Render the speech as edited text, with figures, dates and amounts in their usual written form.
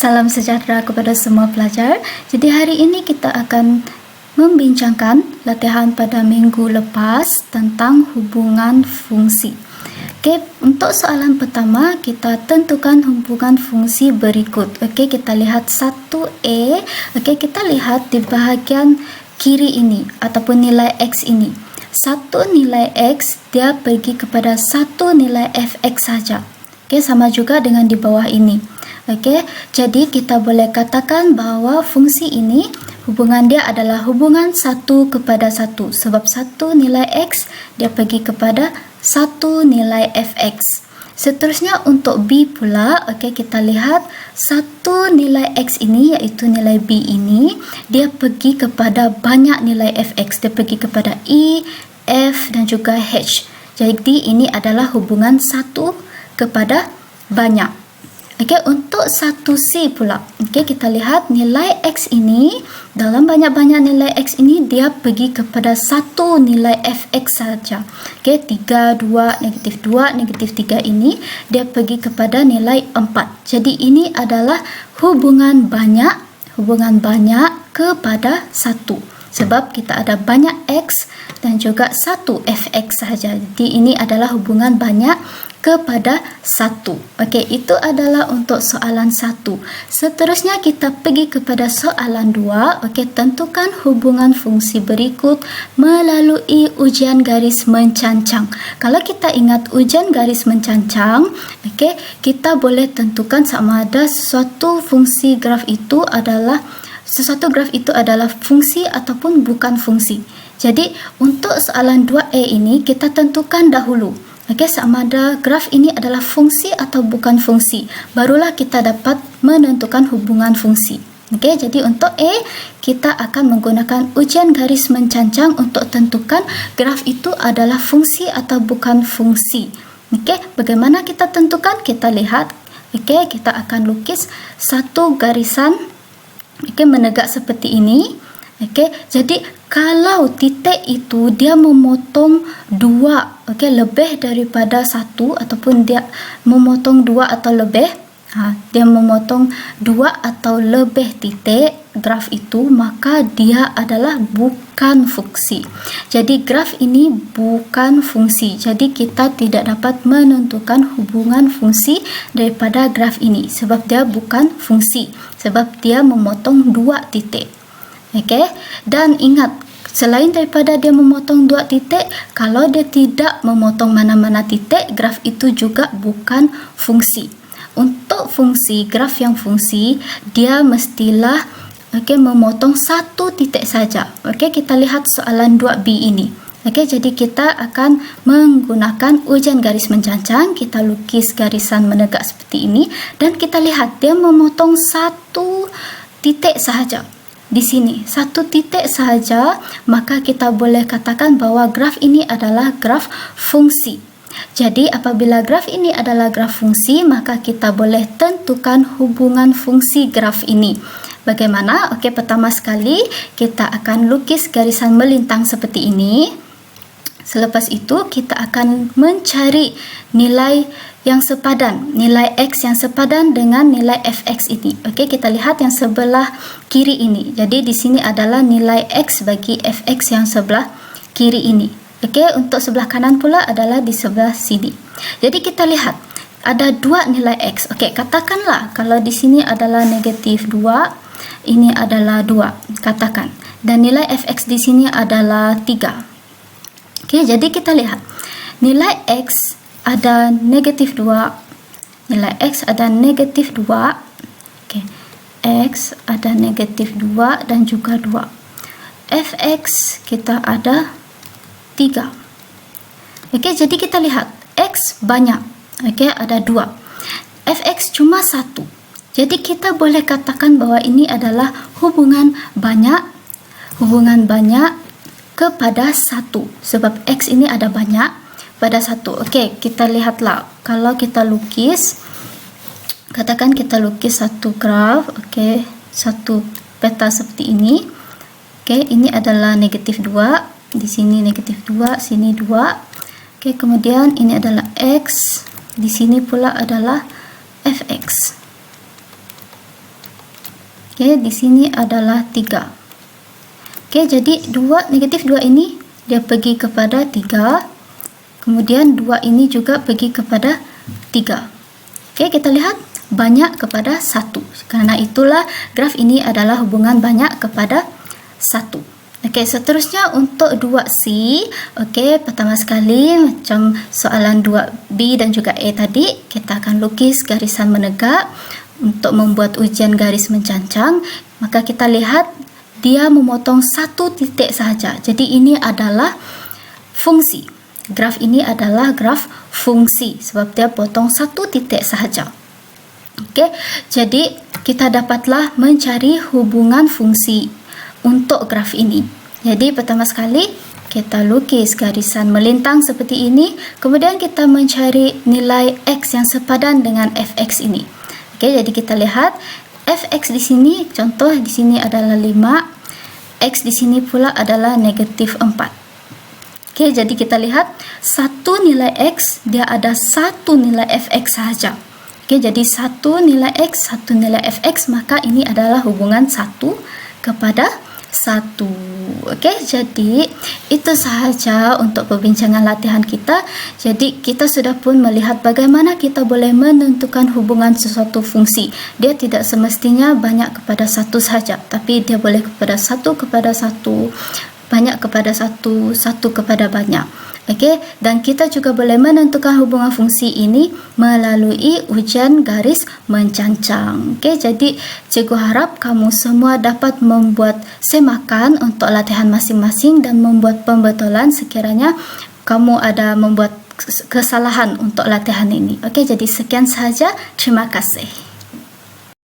Salam sejahtera kepada semua pelajar. Jadi hari ini kita akan membincangkan latihan pada minggu lepas tentang hubungan fungsi. Okey, untuk soalan pertama kita tentukan hubungan fungsi berikut. Okey, kita lihat 1A. Okey, kita lihat di bahagian kiri ini ataupun nilai X ini. Satu nilai X dia pergi kepada satu nilai fx saja. Okey, sama juga dengan di bawah ini. Okey, jadi kita boleh katakan bahawa fungsi ini hubungan dia adalah hubungan 1:1 sebab satu nilai X dia pergi kepada satu nilai fx. Seterusnya untuk B pula, okey, kita lihat satu nilai X ini iaitu nilai B ini dia pergi kepada banyak nilai fx, dia pergi kepada E, F dan juga H. Jadi ini adalah hubungan 1 kepada banyak. Okey, untuk 1C pula. Okey, kita lihat nilai X ini, dalam banyak-banyak nilai X ini dia pergi kepada satu nilai fx saja. Okey, 3, 2, -2, -3 ini dia pergi kepada nilai 4. Jadi ini adalah hubungan banyak kepada 1. Sebab kita ada banyak X dan juga satu fx sahaja. Jadi ini adalah hubungan banyak kepada 1. Okey, itu adalah untuk soalan 1. Seterusnya kita pergi kepada soalan 2. Okey, tentukan hubungan fungsi berikut melalui ujian garis mencangcang. Kalau kita ingat ujian garis mencangcang, okey, kita boleh tentukan sama ada sesuatu graf itu adalah fungsi ataupun bukan fungsi. Jadi untuk soalan 2A ini kita tentukan dahulu. Okey, sama ada graf ini adalah fungsi atau bukan fungsi. Barulah kita dapat menentukan hubungan fungsi. Okey, jadi untuk A kita akan menggunakan ujian garis mencangcang untuk tentukan graf itu adalah fungsi atau bukan fungsi. Okey, bagaimana kita tentukan? Kita lihat. Okey, kita akan lukis satu garisan menegak seperti ini. Okey, jadi kalau titik itu dia memotong dua, lebih daripada satu ataupun dia memotong dua atau lebih, dia memotong dua atau lebih titik graf itu, maka dia adalah bukan fungsi. Jadi graf ini bukan fungsi. Jadi kita tidak dapat menentukan hubungan fungsi daripada graf ini sebab dia bukan fungsi, sebab dia memotong dua titik. Okey, dan ingat, selain daripada dia memotong dua titik, kalau dia tidak memotong mana-mana titik, graf itu juga bukan fungsi. Untuk fungsi, graf yang fungsi, dia mestilah memotong satu titik saja. Okey, kita lihat soalan 2B ini. Okey, jadi kita akan menggunakan ujian garis mencangcang. Kita lukis garisan menegak seperti ini dan kita lihat dia memotong satu titik sahaja. Di sini satu titik sahaja, maka kita boleh katakan bahawa graf ini adalah graf fungsi. Jadi apabila graf ini adalah graf fungsi, maka kita boleh tentukan hubungan fungsi graf ini. Bagaimana? Okey, pertama sekali kita akan lukis garisan melintang seperti ini. Selepas itu kita akan mencari nilai yang sepadan, nilai X yang sepadan dengan nilai fx ini. Okey, kita lihat yang sebelah kiri ini. Jadi di sini adalah nilai X bagi fx yang sebelah kiri ini. Okey, untuk sebelah kanan pula adalah di sebelah sini. Jadi kita lihat ada dua nilai X. Okey, katakanlah kalau di sini adalah -2, ini adalah 2, katakan. Dan nilai fx di sini adalah 3. Okey, jadi kita lihat nilai X ada -2, nilai X ada -2, okey, X ada -2 dan juga 2. Fx kita ada 3. Okey, jadi kita lihat X banyak, okey, ada 2. Fx cuma 1. Jadi kita boleh katakan bahwa ini adalah hubungan banyak kepada 1 sebab X ini ada banyak pada 1. Okey, kita lihatlah. Kalau kita lukis, katakan kita lukis satu graf, okey, satu peta seperti ini. Okey, ini adalah -2, di sini -2, sini 2. Okey, kemudian ini adalah X, di sini pula adalah fx. Okey, di sini adalah 3. Okey, jadi negatif 2 ini dia pergi kepada 3. Kemudian 2 ini juga pergi kepada 3. Okey, kita lihat banyak kepada 1. Karena itulah graf ini adalah hubungan banyak kepada 1. Okey, seterusnya untuk 2C. Okey, pertama sekali macam soalan 2B dan juga A tadi, kita akan lukis garisan menegak untuk membuat ujian garis mencancang. Maka kita lihat dia memotong satu titik sahaja. Jadi ini adalah fungsi. Graf ini adalah graf fungsi sebab dia potong satu titik sahaja. Okey, jadi kita dapatlah mencari hubungan fungsi untuk graf ini. Jadi pertama sekali kita lukis garisan melintang seperti ini, kemudian kita mencari nilai x yang sepadan dengan fx ini. Okey, jadi kita lihat fx di sini, contoh di sini adalah 5, x di sini pula adalah negatif 4. Okey, jadi kita lihat satu nilai x dia ada satu nilai fx sahaja. Okey, jadi satu nilai x, satu nilai fx, maka ini adalah hubungan 1 kepada 1. Okey, jadi itu sahaja untuk perbincangan latihan kita. Jadi kita sudah pun melihat bagaimana kita boleh menentukan hubungan sesuatu fungsi. Dia tidak semestinya banyak kepada 1 sahaja, tapi dia boleh kepada 1 kepada 1, banyak kepada 1, 1 kepada banyak. Okey, dan kita juga boleh menentukan hubungan fungsi ini melalui ujian garis mencancang. Okey, jadi cikgu harap kamu semua dapat membuat semakan untuk latihan masing-masing dan membuat pembetulan sekiranya kamu ada membuat kesalahan untuk latihan ini. Okey, jadi sekian sahaja. Terima kasih.